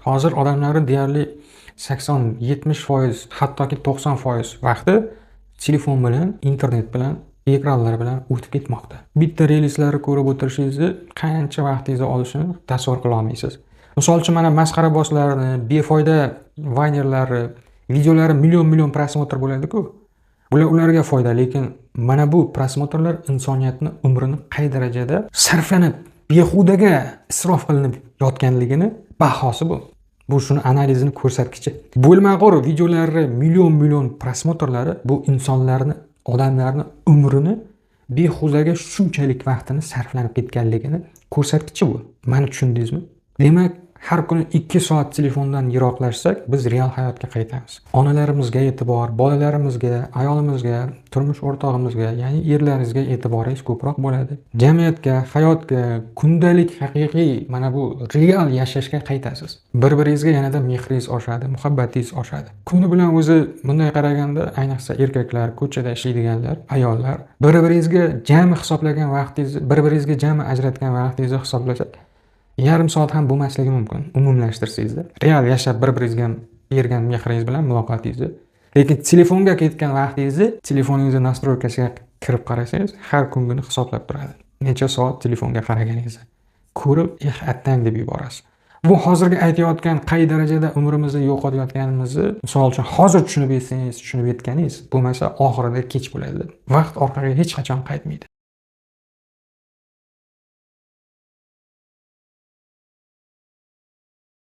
Hozir odamlarning deyarli 80-70%, hattoki 90% vaqti telefon bilan, internet bilan, ekranlar bilan o'tib ketmoqda. Bitta reelslarni ko'rib o'tirishingizni qancha vaqtingizni olishini tasavvur qila olmaysiz. Misol uchun mana masxarabozlarni, befoyda vaynerlarni videolari million prosmotr bo'ladi-ku. Ularga foyda, lekin mana bu prosmotrlar insoniyatni umrini qay darajada sarflanib, behudaga isrof qilinib yotganligini bahosi bu. Bu shuni analizini ko'rsatkichi. Bo'lmag'ur videolari million prosmotrlari bu insonlarni, odamlarni umrini behudaga shunchalik vaqtini sarflanib ketganligini ko'rsatkichi bu. Meni tushundingizmi? Demak, har kuni 2 soat telefondan yiroqlashsak, biz real hayotga qaytamiz. Onalarimizga e'tibor, bolalarimizga, ayolimizga, turmush o'rtog'imizga, ya'ni erlaringizga e'tiboringiz ko'proq bo'ladi. Jamiyatga, hayotga, kundalik haqiqiy mana bu real yashashga qaytasiz. Bir-biringizga yanada mehringiz oshadi, muhabbatingiz oshadi. Kuni bilan o'zi bunday qaraganda, ayniqsa erkaklar, ko'chada ishlaydiganlar, ayollar, bir-biringizga jami hisoblagan vaqtingizni, bir-biringizga jami ajratgan vaqtingizni hisoblasak, yarim soat ham bo'lmasligi mumkin. Umumlashtirsangizda, real yashab bir-biringizga bergan mehringiz bilan muloqotingizni. Lekin telefonga ketgan vaqtingizni, telefoningizni nastroykasiga kirib qarasangiz, har kungini hisoblab turadi. Necha soat telefonga qaraganingizni ko'rib, attang deb yuborasiz. Bu hozirgi aytayotgan qay darajada umrimizni yo'qotayotganimizni, misol uchun hozir tushunib yetsangiz, tushunib yetganingiz, bo'lmasa oxirida kech bo'ladi. Vaqt orqaga hech qachon qaytmaydi.